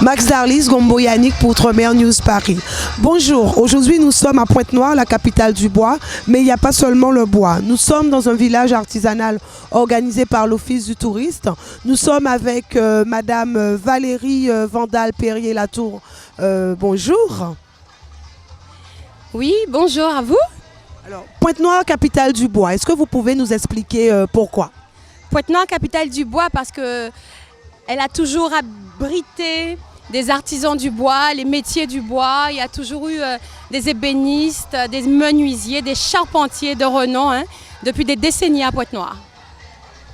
Max Darlis, Gombo Yannick pour Outre-mer News Paris. Bonjour, aujourd'hui nous sommes à Pointe-Noire, la capitale du bois, mais il n'y a pas seulement le bois. Nous sommes dans un village artisanal organisé par l'Office du Touriste. Nous sommes avec Madame Valérie Vandal-Perrier-Latour. Bonjour. Oui, bonjour à vous. Alors, Pointe-Noire, capitale du bois, est-ce que vous pouvez nous expliquer pourquoi? Pointe-Noire, capitale du bois, parce que elle a toujours abrité des artisans du bois, les métiers du bois. Il y a toujours eu des ébénistes, des menuisiers, des charpentiers de renom depuis des décennies à Pointe-Noire.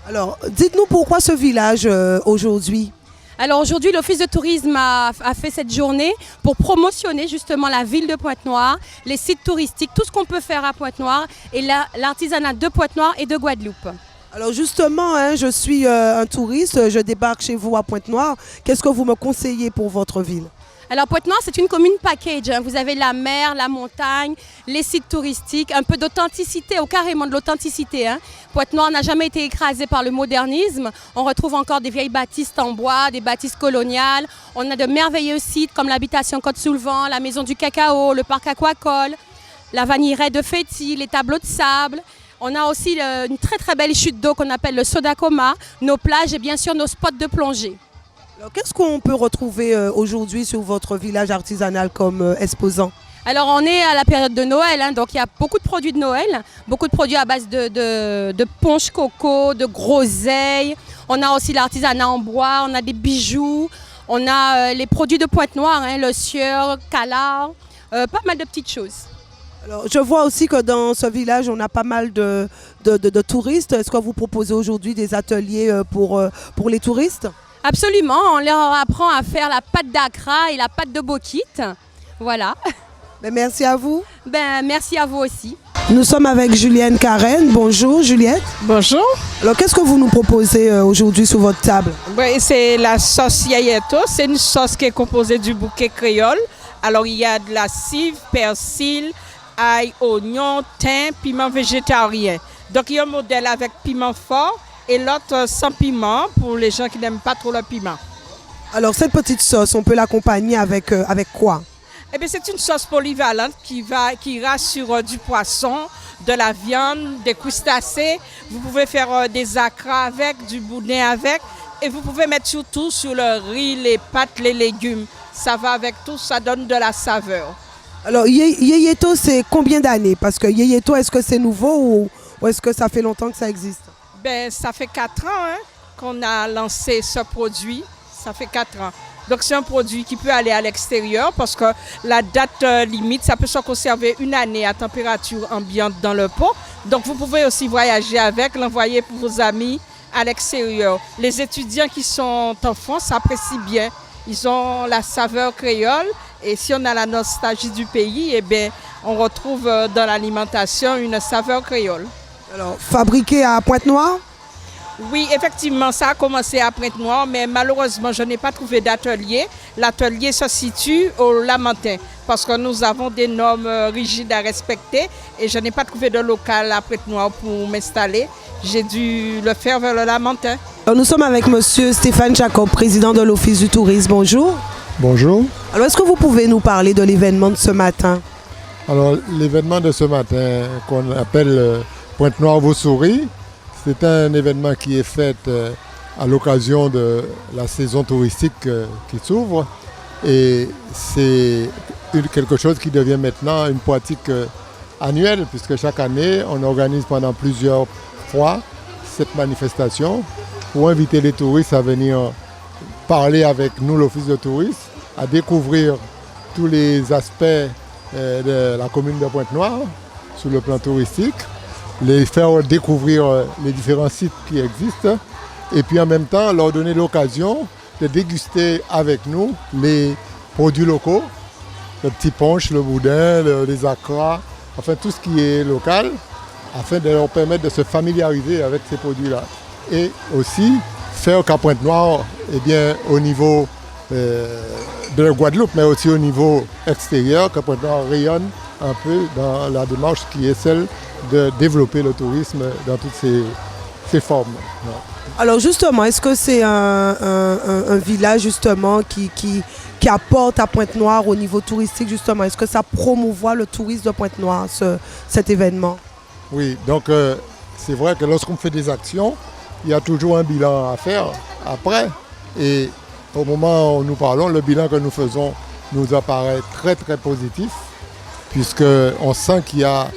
Alors, dites-nous pourquoi ce village aujourd'hui? Alors aujourd'hui, l'Office de tourisme a fait cette journée pour promotionner justement la ville de Pointe-Noire, les sites touristiques, tout ce qu'on peut faire à Pointe-Noire et l'artisanat de Pointe-Noire et de Guadeloupe. Alors justement, je suis un touriste, je débarque chez vous à Pointe-Noire. Qu'est-ce que vous me conseillez pour votre ville? Alors Pointe-Noire, c'est une commune package. Vous avez la mer, la montagne, les sites touristiques, un peu d'authenticité, carrément de l'authenticité. Pointe-Noire n'a jamais été écrasée par le modernisme. On retrouve encore des vieilles bâtisses en bois, des bâtisses coloniales. On a de merveilleux sites comme l'habitation Côte-Soulevent, la maison du cacao, le parc aquacole, la vanillerie de Fétis, les tableaux de sable. On a aussi une très très belle chute d'eau qu'on appelle le Sodacoma, nos plages et bien sûr nos spots de plongée. Alors, qu'est-ce qu'on peut retrouver aujourd'hui sur votre village artisanal comme exposant? Alors on est à la période de Noël, donc il y a beaucoup de produits de Noël, beaucoup de produits à base de ponche coco, de groseilles. On a aussi l'artisanat en bois, on a des bijoux, on a les produits de Pointe-Noire, le sieur, calard, pas mal de petites choses. Alors, je vois aussi que dans ce village, on a pas mal de touristes. Est-ce que vous proposez aujourd'hui des ateliers pour les touristes? Absolument, on leur apprend à faire la pâte d'Accra et la pâte de Bokit. Voilà. Merci à vous. Merci à vous aussi. Nous sommes avec Julienne Karen. Bonjour Juliette. Bonjour. Alors qu'est-ce que vous nous proposez aujourd'hui sur votre table? C'est la sauce yayeto. C'est une sauce qui est composée du bouquet créole. Alors il y a de la cive, persil, ail, oignon, thym, piment végétarien. Donc il y a un modèle avec piment fort et l'autre sans piment pour les gens qui n'aiment pas trop le piment. Alors cette petite sauce, on peut l'accompagner avec quoi? C'est une sauce polyvalente qui ira sur du poisson, de la viande, des crustacés. Vous pouvez faire des acras avec, du boudin avec. Et vous pouvez mettre surtout sur le riz, les pâtes, les légumes. Ça va avec tout, ça donne de la saveur. Alors Yeyeto, c'est combien d'années? Parce que Yeyeto, est-ce que c'est nouveau ou est-ce que ça fait longtemps que ça existe? Ça fait 4 ans qu'on a lancé ce produit. Ça fait 4 ans. Donc c'est un produit qui peut aller à l'extérieur parce que la date limite, ça peut se conserver 1 année à température ambiante dans le pot. Donc vous pouvez aussi voyager avec, l'envoyer pour vos amis à l'extérieur. Les étudiants qui sont en France apprécient bien. Ils ont la saveur créole et si on a la nostalgie du pays, on retrouve dans l'alimentation une saveur créole. Alors, fabriqué à Pointe-Noire? Oui, effectivement, ça a commencé à Pointe-Noire, mais malheureusement, je n'ai pas trouvé d'atelier. L'atelier se situe au Lamentin parce que nous avons des normes rigides à respecter et je n'ai pas trouvé de local à Pointe-Noire pour m'installer. J'ai dû le faire vers le Lamentin. Alors, nous sommes avec monsieur Stéphane Jacob, président de l'Office du Tourisme. Bonjour. Bonjour. Alors, est-ce que vous pouvez nous parler de l'événement de ce matin? Alors, l'événement de ce matin qu'on appelle Pointe-Noire-Vos-Souris, c'est un événement qui est fait à l'occasion de la saison touristique qui s'ouvre et c'est quelque chose qui devient maintenant une pratique annuelle puisque chaque année on organise pendant plusieurs fois cette manifestation pour inviter les touristes à venir parler avec nous, l'Office de tourisme, à découvrir tous les aspects de la commune de Pointe-Noire sur le plan touristique, les faire découvrir les différents sites qui existent et puis en même temps leur donner l'occasion de déguster avec nous les produits locaux, le petit punch, le boudin, les acras, enfin tout ce qui est local afin de leur permettre de se familiariser avec ces produits-là. Et aussi faire qu'à Pointe-Noire, au niveau de la Guadeloupe, mais aussi au niveau extérieur, que Pointe-Noire rayonne un peu dans la démarche qui est celle de développer le tourisme dans toutes ses formes. Ouais. Alors justement, est-ce que c'est un village justement qui apporte à Pointe-Noire au niveau touristique justement? Est-ce que ça promouvoit le tourisme de Pointe-Noire, cet événement? Oui, donc c'est vrai que lorsqu'on fait des actions, il y a toujours un bilan à faire après. Et au moment où nous parlons, le bilan que nous faisons nous apparaît très très positif, puisqu'on sent qu'il y a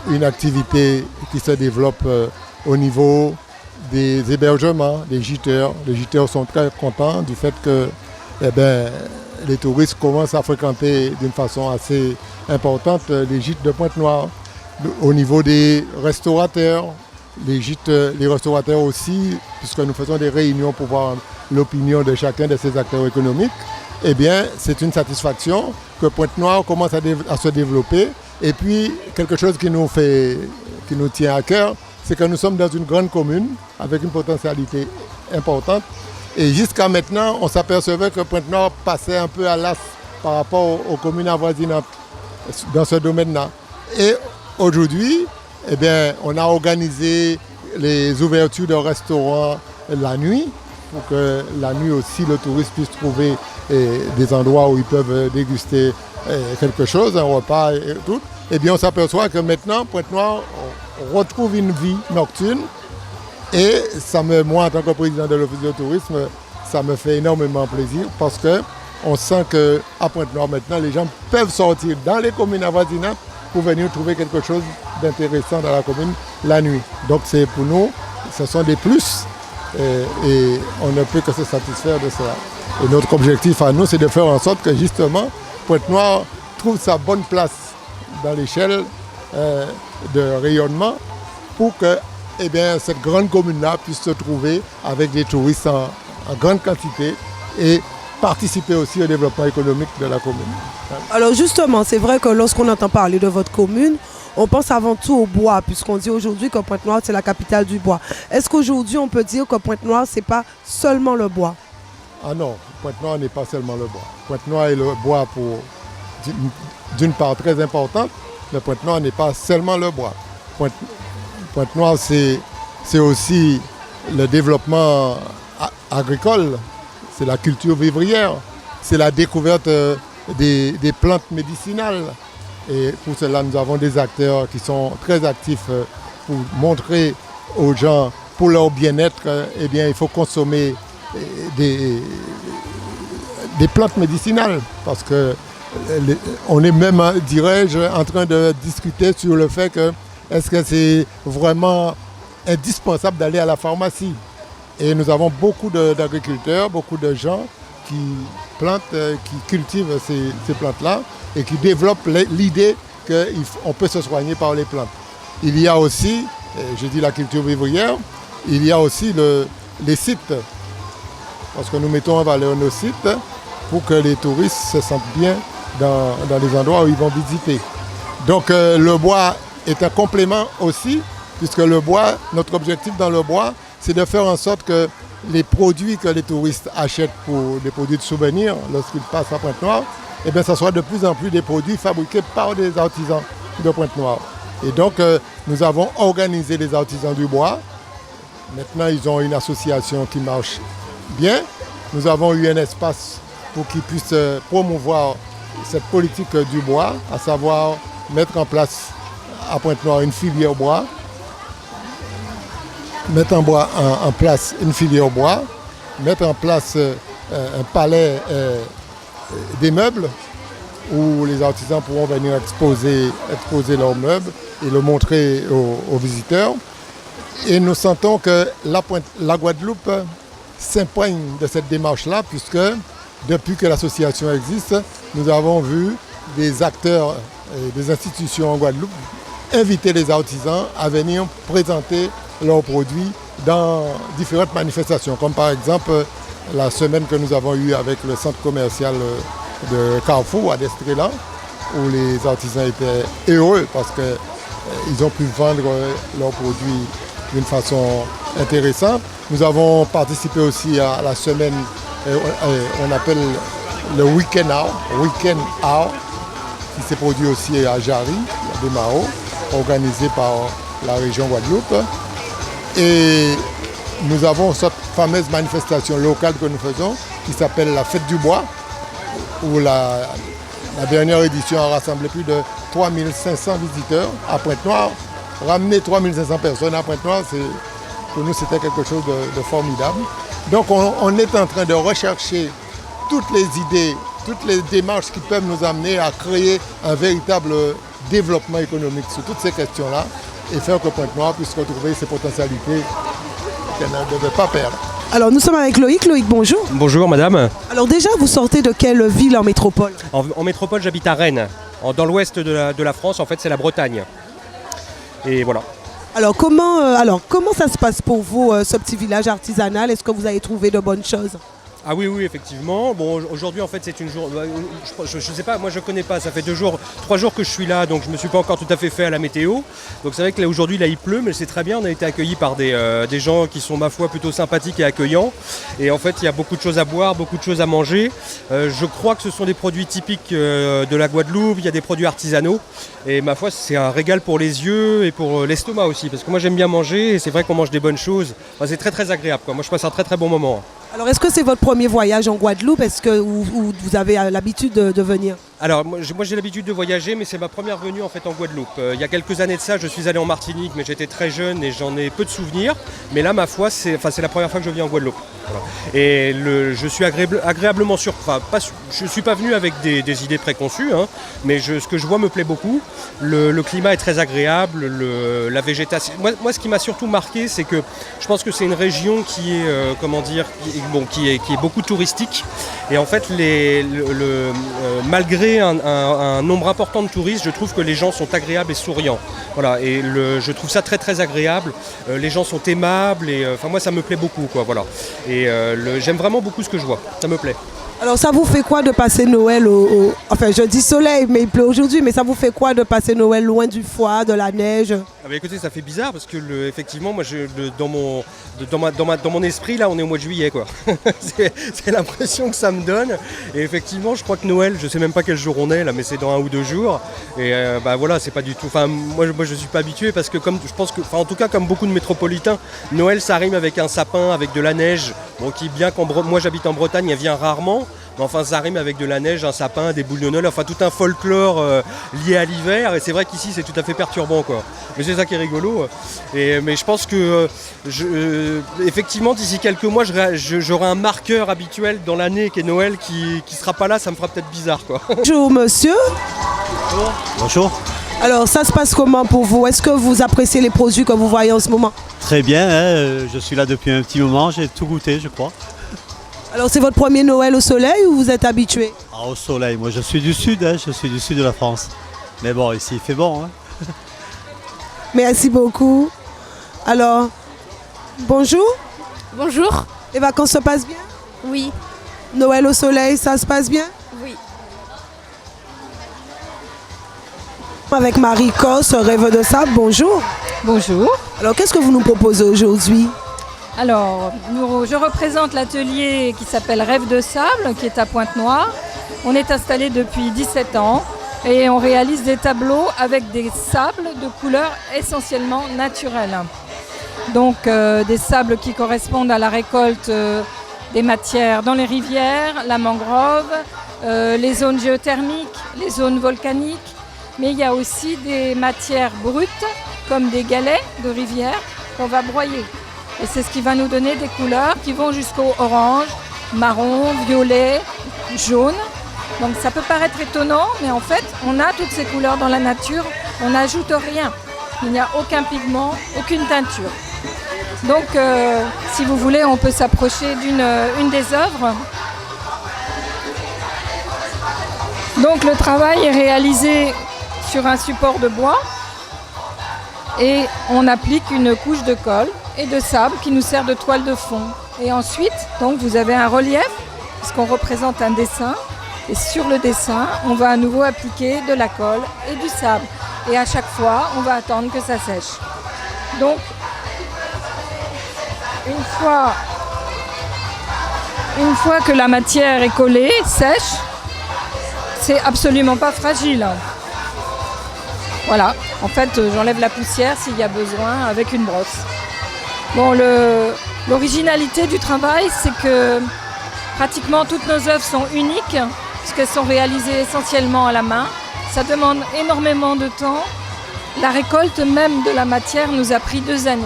une activité qui se développe au niveau des hébergements, des gîteurs. Les gîteurs sont très contents du fait que les touristes commencent à fréquenter d'une façon assez importante les gîtes de Pointe-Noire. Au niveau des restaurateurs, les restaurateurs aussi, puisque nous faisons des réunions pour voir l'opinion de chacun de ces acteurs économiques, eh bien, c'est une satisfaction que Pointe-Noire commence à se développer. Et puis, quelque chose qui nous tient à cœur, c'est que nous sommes dans une grande commune avec une potentialité importante. Et jusqu'à maintenant, on s'apercevait que Pointe-Noire passait un peu à l'as par rapport aux communes avoisinantes dans ce domaine-là. Et aujourd'hui, eh bien, on a organisé les ouvertures de restaurants la nuit, pour que la nuit aussi le touriste puisse trouver des endroits où ils peuvent déguster quelque chose, un repas et tout. Eh bien, on s'aperçoit que maintenant, Pointe-Noire retrouve une vie nocturne. Et moi, en tant que président de l'Office de tourisme, ça me fait énormément plaisir parce qu'on sent qu'à Pointe-Noire, maintenant, les gens peuvent sortir dans les communes avoisinantes pour venir trouver quelque chose d'intéressant dans la commune la nuit. Donc, c'est pour nous, ce sont des plus et on ne peut que se satisfaire de cela. Et notre objectif à nous, c'est de faire en sorte que justement, Pointe-Noire trouve sa bonne place dans l'échelle de rayonnement pour que cette grande commune-là puisse se trouver avec des touristes en grande quantité et participer aussi au développement économique de la commune. Alors justement, c'est vrai que lorsqu'on entend parler de votre commune, on pense avant tout au bois, puisqu'on dit aujourd'hui que Pointe-Noire, c'est la capitale du bois. Est-ce qu'aujourd'hui, on peut dire que Pointe-Noire, ce n'est pas seulement le bois? Ah non, Pointe-Noire n'est pas seulement le bois. Pointe-Noire est le bois d'une part très importante, mais Pointe-Noire n'est pas seulement le bois. Pointe-Noire, c'est aussi le développement agricole, c'est la culture vivrière, c'est la découverte des plantes médicinales. Et pour cela, nous avons des acteurs qui sont très actifs pour montrer aux gens, pour leur bien-être, il faut consommer des plantes médicinales. Parce qu'on est même, dirais-je, en train de discuter sur le fait que est-ce que c'est vraiment indispensable d'aller à la pharmacie. Et nous avons beaucoup d'agriculteurs, beaucoup de gens qui plantent, qui cultivent ces plantes-là et qui développent l'idée qu'on peut se soigner par les plantes. Il y a aussi, je dis la culture vivrière, il y a aussi les sites. Parce que nous mettons en valeur nos sites pour que les touristes se sentent bien dans les endroits où ils vont visiter. Donc le bois est un complément aussi, puisque le bois, notre objectif dans le bois, c'est de faire en sorte que les produits que les touristes achètent pour des produits de souvenirs lorsqu'ils passent à Pointe-Noire, ça soit de plus en plus des produits fabriqués par des artisans de Pointe-Noire. Et donc, nous avons organisé les artisans du bois. Maintenant, ils ont une association qui marche bien. Nous avons eu un espace pour qu'ils puissent promouvoir cette politique du bois, à savoir mettre en place à Pointe-Noire une filière bois, mettre en place une filière bois, mettre en place un palais des meubles où les artisans pourront venir exposer leurs meubles et le montrer aux visiteurs. Et nous sentons que la Guadeloupe s'imprègne de cette démarche-là, puisque depuis que l'association existe, nous avons vu des acteurs et des institutions en Guadeloupe inviter les artisans à venir présenter leurs produits dans différentes manifestations, comme par exemple la semaine que nous avons eue avec le centre commercial de Carrefour à Destrela, où les artisans étaient heureux parce qu'ils ont pu vendre leurs produits d'une façon intéressante. Nous avons participé aussi à la semaine, on appelle le Weekend Hour, qui s'est produit aussi à Jarry, à Desmarais, organisé par la région Guadeloupe. Et nous avons cette fameuse manifestation locale que nous faisons qui s'appelle la Fête du Bois, où la dernière édition a rassemblé plus de 3500 visiteurs à Pointe-Noire. Ramener 3500 personnes à Pointe-Noire, pour nous, c'était quelque chose de formidable. Donc on est en train de rechercher toutes les idées, toutes les démarches qui peuvent nous amener à créer un véritable développement économique sur toutes ces questions-là et faire que Pointe-Noire puisse retrouver ses potentialités qu'elle ne devait pas perdre. Alors nous sommes avec Loïc. Loïc, bonjour. Bonjour madame. Alors déjà, vous sortez de quelle ville en métropole? En métropole, j'habite à Rennes, dans l'ouest de la France. En fait, c'est la Bretagne. Et voilà. Alors comment ça se passe pour vous, ce petit village artisanal? Est-ce que vous avez trouvé de bonnes choses? Ah oui, effectivement. Bon, aujourd'hui, en fait, c'est une journée. Je sais pas, moi, je connais pas. Ça fait 3 jours que je suis là, donc je me suis pas encore tout à fait fait à la météo. Donc c'est vrai que là, aujourd'hui, il pleut, mais c'est très bien. On a été accueillis par des gens qui sont, ma foi, plutôt sympathiques et accueillants. Et en fait, il y a beaucoup de choses à boire, beaucoup de choses à manger. Je crois que ce sont des produits typiques de la Guadeloupe. Il y a des produits artisanaux. Et ma foi, c'est un régal pour les yeux et pour l'estomac aussi. Parce que moi, j'aime bien manger et c'est vrai qu'on mange des bonnes choses. Enfin, c'est très, très agréable, quoi. Moi, je passe un très, très bon moment. Alors est-ce que c'est votre premier voyage en Guadeloupe? Ou vous avez l'habitude de venir? Alors moi j'ai l'habitude de voyager, mais c'est ma première venue en fait en Guadeloupe. Il y a quelques années de ça, je suis allé en Martinique, mais j'étais très jeune et j'en ai peu de souvenirs. Mais là, ma foi, c'est la première fois que je viens en Guadeloupe. Voilà. Et je suis agréablement surpris. Enfin, je ne suis pas venu avec des idées préconçues, hein, mais ce que je vois me plaît beaucoup. Le climat est très agréable, la végétation. Moi, ce qui m'a surtout marqué, c'est que je pense que c'est une région qui est, qui est beaucoup touristique. Et en fait, malgré un nombre important de touristes, je trouve que les gens sont agréables et souriants. Voilà, et je trouve ça très très agréable. Les gens sont aimables et moi ça me plaît beaucoup, quoi. Voilà. Et j'aime vraiment beaucoup ce que je vois. Ça me plaît. Alors ça vous fait quoi de passer Noël Enfin, je dis soleil, mais il pleut aujourd'hui, mais ça vous fait quoi de passer Noël loin du froid, de la neige? Ah bah écoutez, ça fait bizarre parce que effectivement, moi, dans mon esprit, là, on est au mois de juillet, quoi. c'est l'impression que ça me donne. Et effectivement, je crois que Noël, je sais même pas quel jour on est là, mais c'est dans 1 ou 2 jours. Et voilà, c'est pas du tout. Enfin, moi, je suis pas habitué parce que je pense que, en tout cas, comme beaucoup de métropolitains, Noël, ça rime avec un sapin, avec de la neige. Bon, qui bien moi, j'habite en Bretagne, elle vient rarement. Mais enfin, ça rime avec de la neige, un sapin, des boules de Noël, enfin tout un folklore lié à l'hiver. Et c'est vrai qu'ici, c'est tout à fait perturbant, quoi. Mais c'est ça qui est rigolo. Mais je pense que, effectivement, d'ici quelques mois, j'aurai un marqueur habituel dans l'année qui est Noël qui sera pas là. Ça me fera peut-être bizarre, quoi. Bonjour, monsieur. Bonjour. Bonjour. Alors, ça se passe comment pour vous? Est-ce que vous appréciez les produits que vous voyez en ce moment? Très bien, hein, je suis là depuis un petit moment, j'ai tout goûté, je crois. Alors, c'est votre premier Noël au soleil ou vous êtes habitué? Ah, au soleil, moi je suis du sud, je suis du sud de la France. Mais bon, ici il fait bon. Hein. Merci beaucoup. Alors, bonjour. Bonjour. Les vacances se passent bien? Oui. Noël au soleil, ça se passe bien? Oui. Avec Marie Cosse, Rêve de Sable, bonjour. Bonjour. Alors, qu'est-ce que vous nous proposez aujourd'hui? Alors, je représente l'atelier qui s'appelle Rêve de Sable, qui est à Pointe-Noire. On est installé depuis 17 ans et on réalise des tableaux avec des sables de couleurs essentiellement naturelles. Donc, des sables qui correspondent à la récolte des matières dans les rivières, la mangrove, les zones géothermiques, les zones volcaniques. Mais il y a aussi des matières brutes, comme des galets de rivière, qu'on va broyer. Et c'est ce qui va nous donner des couleurs qui vont jusqu'au orange, marron, violet, jaune. Donc ça peut paraître étonnant, mais en fait, on a toutes ces couleurs dans la nature, on n'ajoute rien. Il n'y a aucun pigment, aucune teinture. Donc, si vous voulez, on peut s'approcher d'une des œuvres. Donc le travail est réalisé sur un support de bois et on applique une couche de colle et de sable qui nous sert de toile de fond. Et ensuite, donc, vous avez un relief, puisqu'on représente un dessin. Et sur le dessin, on va à nouveau appliquer de la colle et du sable. Et à chaque fois, on va attendre que ça sèche. Donc, une fois que la matière est collée, sèche, c'est absolument pas fragile. Voilà, en fait, j'enlève la poussière s'il y a besoin avec une brosse. Bon, l'originalité du travail, c'est que pratiquement toutes nos œuvres sont uniques, puisqu'elles sont réalisées essentiellement à la main. Ça demande énormément de temps. La récolte même de la matière nous a pris 2 années.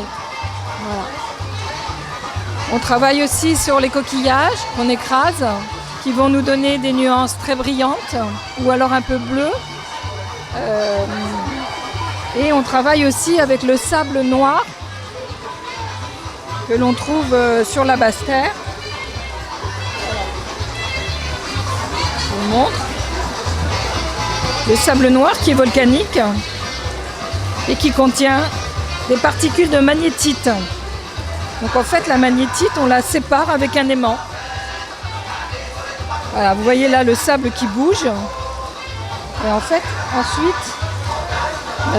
Voilà. On travaille aussi sur les coquillages qu'on écrase, qui vont nous donner des nuances très brillantes, ou alors un peu bleues. Et on travaille aussi avec le sable noir que l'on trouve sur la Basse-Terre. Je vous montre. Le sable noir qui est volcanique et qui contient des particules de magnétite. Donc en fait, la magnétite, on la sépare avec un aimant. Voilà, vous voyez là le sable qui bouge. Et en fait, ensuite,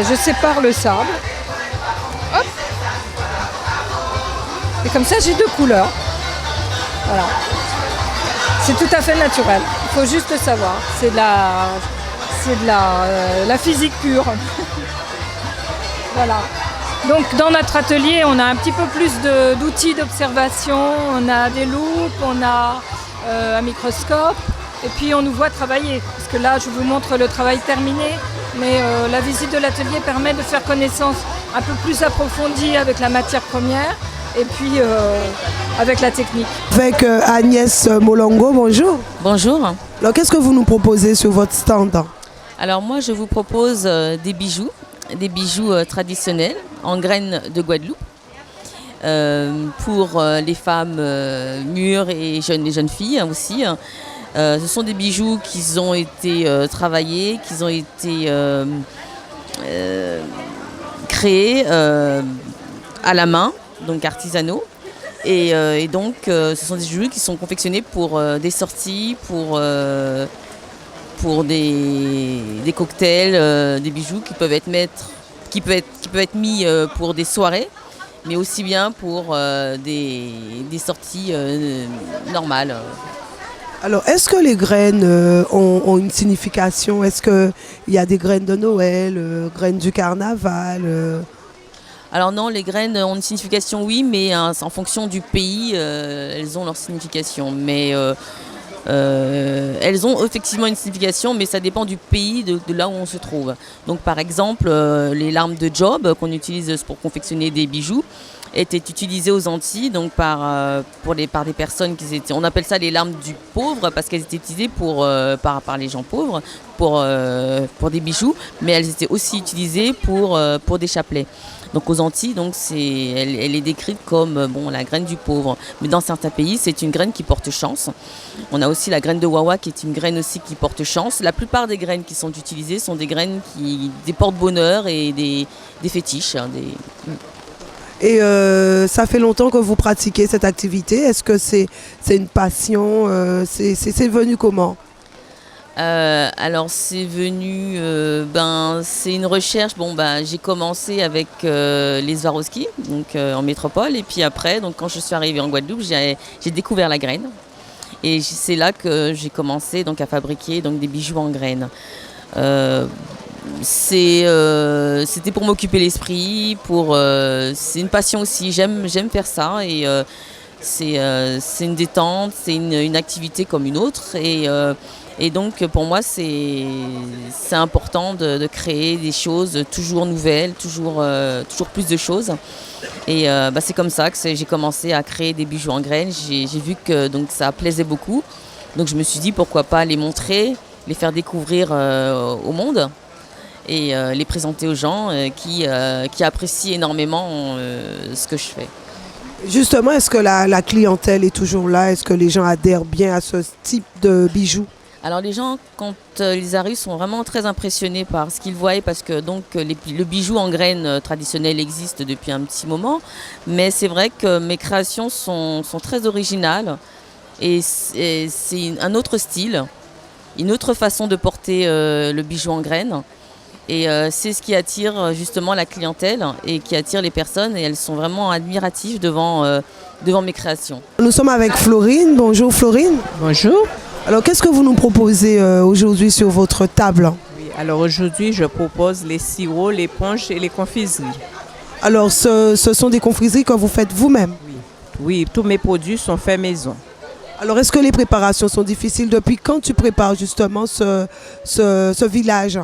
je sépare le sable. Hop. Et comme ça, j'ai 2 couleurs. Voilà. C'est tout à fait naturel. Il faut juste le savoir. C'est de la physique pure. Voilà. Donc dans notre atelier, on a un petit peu plus d'outils d'observation. On a des loupes, on a un microscope. Et puis on nous voit travailler. Parce que là, je vous montre le travail terminé. Mais la visite de l'atelier permet de faire connaissance un peu plus approfondie avec la matière première. Et puis avec la technique. Avec Agnès Molongo, bonjour. Bonjour. Alors qu'est-ce que vous nous proposez sur votre stand? Alors moi je vous propose des bijoux traditionnels en graines de Guadeloupe pour les femmes mûres et les jeunes filles aussi. Ce sont des bijoux qui ont été travaillés, qui ont été créés à la main, donc artisanaux. Et donc ce sont des bijoux qui sont confectionnés pour des sorties, pour des cocktails, des bijoux qui peuvent être mis pour des soirées, mais aussi bien pour des sorties normales. Alors, est-ce que les graines ont une signification? Est-ce qu'il y a des graines de Noël, graines du carnaval Alors non, les graines ont une signification, oui, mais en fonction du pays, elles ont leur signification. Mais elles ont effectivement une signification, mais ça dépend du pays, de là où on se trouve. Donc par exemple, les larmes de Job qu'on utilise pour confectionner des bijoux étaient utilisées aux Antilles, donc par des personnes qui étaient, on appelle ça les larmes du pauvre, parce qu'elles étaient utilisées par les gens pauvres pour des bijoux, mais elles étaient aussi utilisées pour des chapelets. Donc aux Antilles, donc elle est décrite comme la graine du pauvre. Mais dans certains pays, c'est une graine qui porte chance. On a aussi la graine de Wawa qui est une graine aussi qui porte chance. La plupart des graines qui sont utilisées sont des graines des porte-bonheur et des fétiches. Et ça fait longtemps que vous pratiquez cette activité. Est-ce que c'est une passion? C'est venu comment? Alors c'est venu, c'est une recherche. J'ai commencé avec les Swarovski, donc en métropole, et puis après, donc quand je suis arrivée en Guadeloupe, j'ai découvert la graine, et c'est là que j'ai commencé donc à fabriquer donc des bijoux en graines. C'était pour m'occuper l'esprit, c'est une passion aussi. J'aime faire ça, et c'est une détente, c'est une activité comme une autre, et donc pour moi c'est important de créer des choses toujours nouvelles, toujours plus de choses. Et c'est comme ça que j'ai commencé à créer des bijoux en graines. J'ai vu que donc ça plaisait beaucoup, donc je me suis dit pourquoi pas les montrer, les faire découvrir au monde, et les présenter aux gens qui apprécient énormément ce que je fais. Justement, est-ce que la clientèle est toujours là? Est-ce que les gens adhèrent bien à ce type de bijoux? Alors les gens, quand ils arrivent, sont vraiment très impressionnés par ce qu'ils voient, parce que donc le bijou en graines traditionnel existe depuis un petit moment, mais c'est vrai que mes créations sont très originales, et c'est un autre style, une autre façon de porter le bijou en graines. Et c'est ce qui attire justement la clientèle et qui attire les personnes, et elles sont vraiment admiratives devant mes créations. Nous sommes avec Florine. Bonjour Florine. Bonjour. Alors qu'est-ce que vous nous proposez aujourd'hui sur votre table? Oui, alors aujourd'hui je propose les sirops, les punches et les confiseries. Alors, ce sont des confiseries que vous faites vous-même. Oui, tous mes produits sont faits maison. Alors, est-ce que les préparations sont difficiles? Depuis quand tu prépares justement ce village?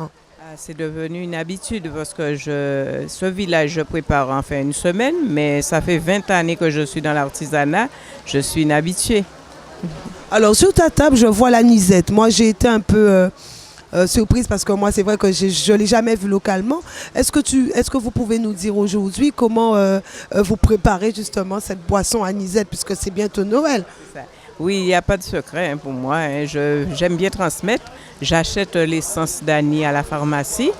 C'est devenu une habitude parce que ce village, je prépare en fait une semaine, mais ça fait 20 années que je suis dans l'artisanat. Je suis une habituée. Alors, sur ta table, je vois l'anisette. Moi, j'ai été un peu surprise parce que moi, c'est vrai que je ne l'ai jamais vu localement. Est-ce que vous pouvez nous dire aujourd'hui comment vous préparez justement cette boisson anisette puisque c'est bientôt Noël? Oui, il n'y a pas de secret pour moi. J'aime bien transmettre. J'achète l'essence d'anis à la pharmacie,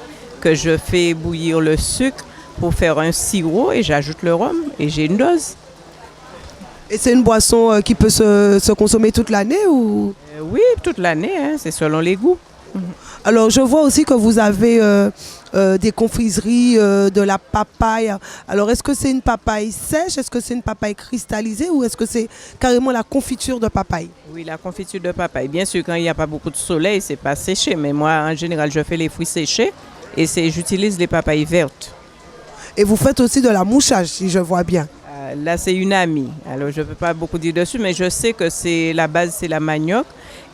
que je fais bouillir le sucre pour faire un sirop et j'ajoute le rhum et j'ai une dose. Et c'est une boisson qui peut se consommer toute l'année ou? Oui, toute l'année, c'est selon les goûts. Alors, je vois aussi que vous avez des confiseries, de la papaye. Alors, est-ce que c'est une papaye sèche? Est-ce que c'est une papaye cristallisée? Ou est-ce que c'est carrément la confiture de papaye? Oui, la confiture de papaye. Bien sûr, quand il n'y a pas beaucoup de soleil, c'est pas séché. Mais moi, en général, je fais les fruits séchés et j'utilise les papayes vertes. Et vous faites aussi de la mouchage, si je vois bien. Là, c'est une amie. Alors, je ne peux pas beaucoup dire dessus, mais je sais que la base, c'est la manioc.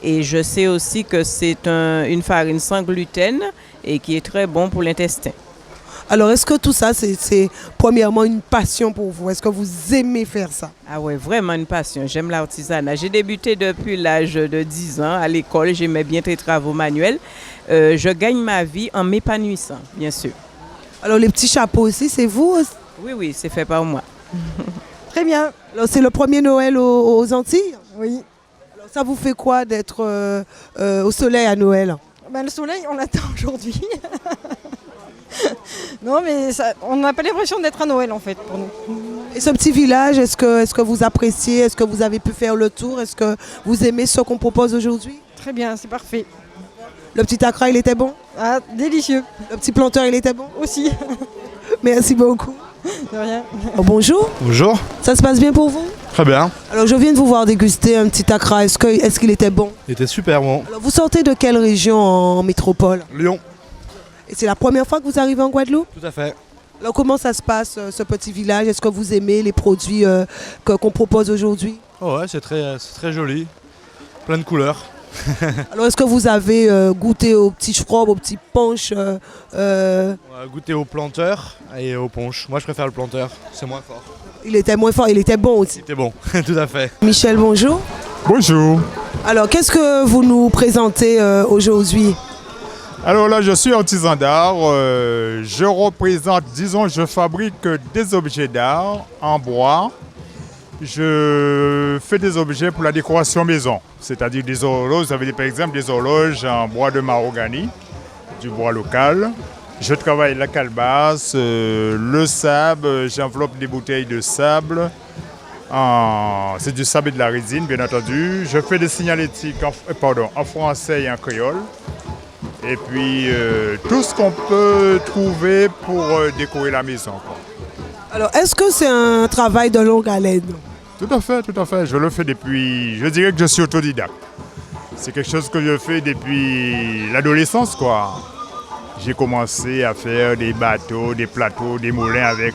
Et je sais aussi que c'est une farine sans gluten et qui est très bon pour l'intestin. Alors, est-ce que tout ça, c'est premièrement une passion pour vous? Est-ce que vous aimez faire ça? Ah ouais, vraiment une passion. J'aime l'artisanat. J'ai débuté depuis l'âge de 10 ans à l'école. J'aimais bien les travaux manuels. Je gagne ma vie en m'épanouissant, bien sûr. Alors, les petits chapeaux aussi, c'est vous? Oui, c'est fait par moi. Très bien. Alors, c'est le premier Noël aux Antilles? Oui. Alors, ça vous fait quoi d'être au soleil à Noël? Le soleil, on l'attend aujourd'hui. Non, mais on n'a pas l'impression d'être à Noël en fait pour nous. Et ce petit village, est-ce que vous appréciez? Est-ce que vous avez pu faire le tour? Est-ce que vous aimez ce qu'on propose aujourd'hui? Très bien, c'est parfait. Le petit accra, il était bon? Ah, délicieux. Le petit planteur, il était bon? Aussi. Merci beaucoup. De rien. Oh, bonjour. Bonjour. Ça se passe bien pour vous? Très bien. Alors, je viens de vous voir déguster un petit accra. Est-ce qu'il était bon? Il était super bon. Alors, vous sortez de quelle région en métropole? Lyon. Et c'est la première fois que vous arrivez en Guadeloupe? Tout à fait. Alors, comment ça se passe, ce petit village? Est-ce que vous aimez les produits qu'on propose aujourd'hui? Oh ouais, c'est très joli. Plein de couleurs. Alors, est-ce que vous avez goûté aux petits schrobs, aux petits punch? On a goûté au planteur et au punch. Moi, je préfère le planteur. C'est moins fort. Il était moins fort, il était bon aussi. Il était bon, tout à fait. Michel, bonjour. Bonjour. Alors, qu'est-ce que vous nous présentez aujourd'hui? Alors là, je suis artisan d'art. Je représente, je fabrique des objets d'art en bois. Je fais des objets pour la décoration maison, c'est-à-dire des horloges. Vous avez par exemple des horloges en bois de mahogany, du bois local. Je travaille la calebasse, le sable, j'enveloppe des bouteilles de sable. C'est du sable et de la résine, bien entendu. Je fais des signalétiques en français et en créole. Et puis, tout ce qu'on peut trouver pour décorer la maison. Alors, est-ce que c'est un travail de longue haleine? Tout à fait, tout à fait. Je le fais depuis... Je dirais que je suis autodidacte. C'est quelque chose que je fais depuis l'adolescence, quoi. J'ai commencé à faire des bateaux, des plateaux, des moulins avec...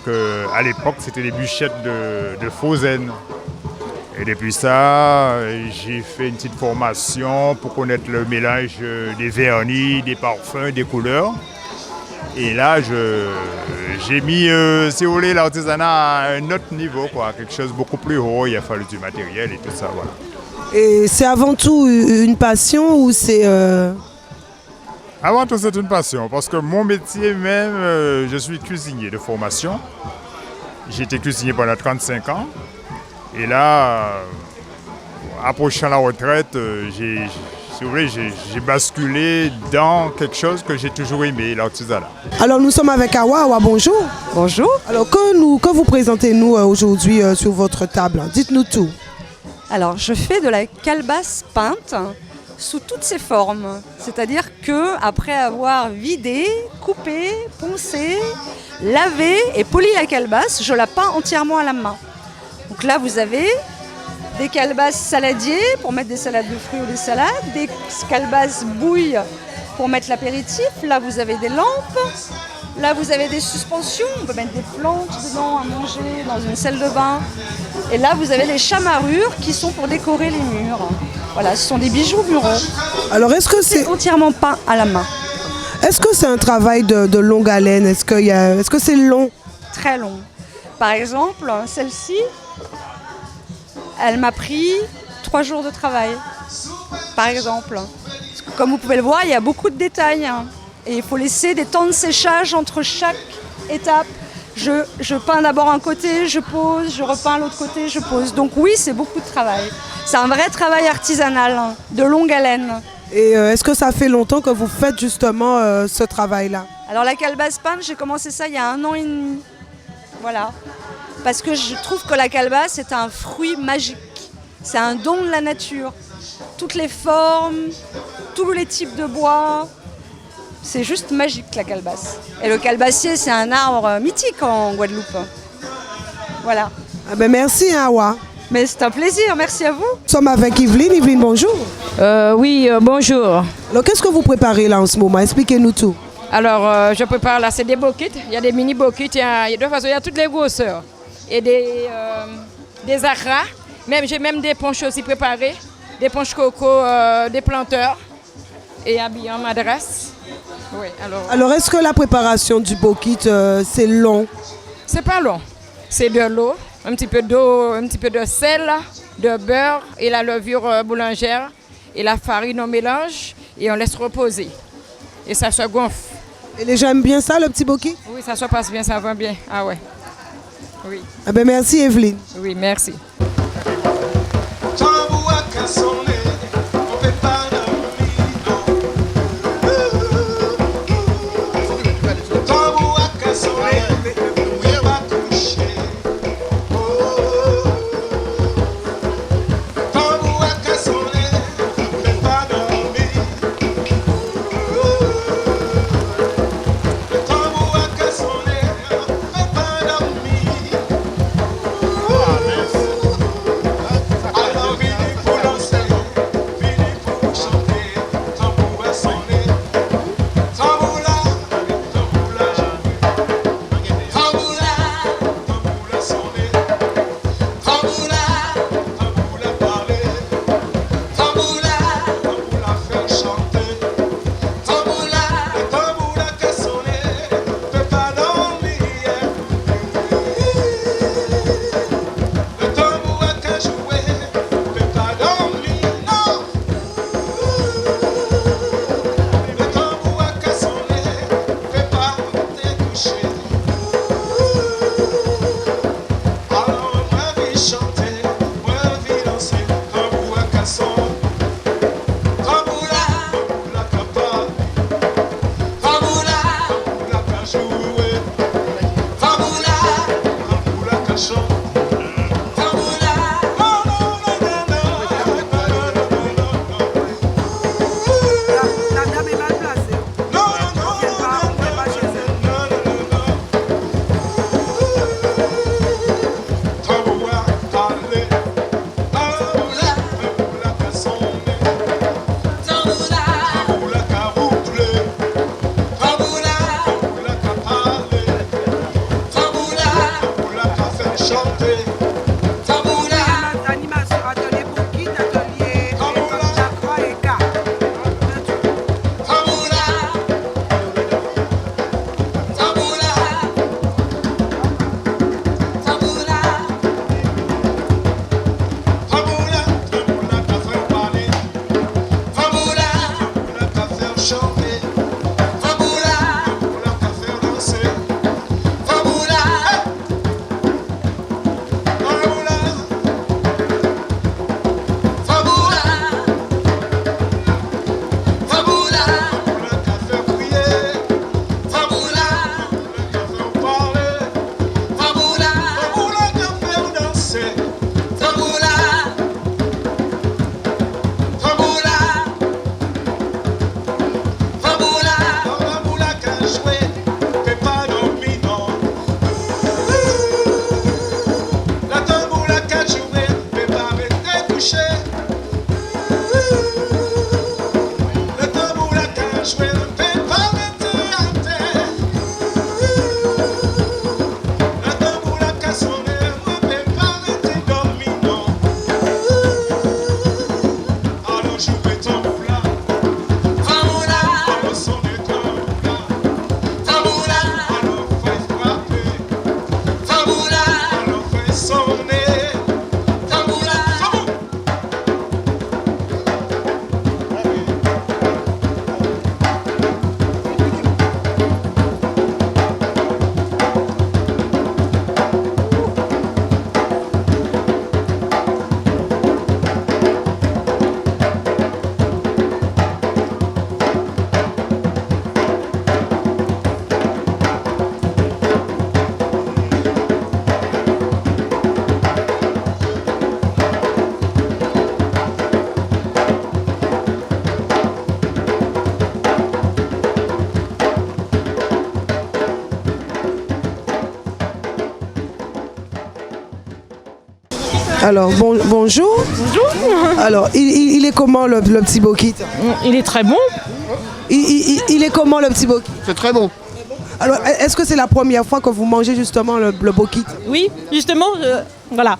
à l'époque, c'était des bûchettes de faux zen. Et depuis ça, j'ai fait une petite formation pour connaître le mélange des vernis, des parfums, des couleurs. Et là, j'ai mis, si vous voulez, l'artisanat à un autre niveau, quoi, quelque chose de beaucoup plus haut. Il a fallu du matériel et tout ça, voilà. Et c'est avant tout une passion ou c'est... Avant tout, c'est une passion, parce que mon métier même, je suis cuisinier de formation. J'ai été cuisinier pendant 35 ans. Et là, approchant la retraite, j'ai basculé dans quelque chose que j'ai toujours aimé, l'artisanat. Alors nous sommes avec Awa. Awa, bonjour. Bonjour. Alors que vous présentez-nous aujourd'hui sur votre table? Dites-nous tout. Alors, je fais de la calebasse peinte sous toutes ses formes. C'est-à-dire que après avoir vidé, coupé, poncé, lavé et poli la calebasse, je la peins entièrement à la main. Donc là, vous avez des calebasses saladiers pour mettre des salades de fruits ou des salades, des calebasses bouilles pour mettre l'apéritif. Là, vous avez des lampes. Là, vous avez des suspensions. On peut mettre des plantes dedans à manger dans une salle de bain. Et là, vous avez les chamarrures qui sont pour décorer les murs. Voilà, ce sont des bijoux muraux. Alors, est-ce que c'est entièrement peint à la main? Est-ce que c'est un travail de longue haleine? Est-ce que c'est long? Très long. Par exemple, celle-ci, elle m'a pris 3 jours de travail. Par exemple. Comme vous pouvez le voir, il y a beaucoup de détails. Et il faut laisser des temps de séchage entre chaque étape. Je peins d'abord un côté, je pose, je repeins l'autre côté, je pose. Donc oui, c'est beaucoup de travail. C'est un vrai travail artisanal, de longue haleine. Et est-ce que ça fait longtemps que vous faites justement ce travail-là? Alors la calebasse peinte, j'ai commencé ça il y a 1 an et demi. Voilà. Parce que je trouve que la calebasse est un fruit magique. C'est un don de la nature. Toutes les formes, tous les types de bois. C'est juste magique la calebasse. Et le calebassier, c'est un arbre mythique en Guadeloupe. Voilà. Ah ben merci Awa. Mais c'est un plaisir, merci à vous. Nous sommes avec Yveline. Yveline, bonjour. Oui, bonjour. Alors qu'est-ce que vous préparez là en ce moment? Expliquez-nous tout. Alors je prépare là, c'est des boquettes. Il y a des mini boquettes, il y a de toute façon, il y a toutes les grosseurs. Et des acras. J'ai même des ponches aussi préparées. Des ponches coco, des planteurs. Et habillés en madras. Oui, alors est-ce que la préparation du bokit, c'est long? C'est pas long. C'est de l'eau, un petit peu d'eau, un petit peu de sel, de beurre et la levure boulangère. Et la farine, on mélange et on laisse reposer. Et ça se gonfle. Et les gens aiment bien ça, le petit bokit? Oui, ça se passe bien, ça va bien. Ah ouais. Oui. Ah ben merci Evelyne. Oui, merci. Alors, bonjour. Bonjour. Alors, il est comment le petit bokit? Il est très bon. Il est comment le petit bokit? C'est très bon. Alors, est-ce que c'est la première fois que vous mangez justement le bokit? Oui, justement, voilà.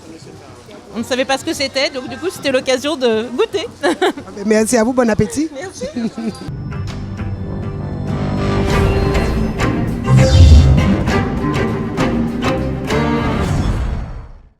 On ne savait pas ce que c'était, donc du coup c'était l'occasion de goûter. Merci à vous, bon appétit. Merci.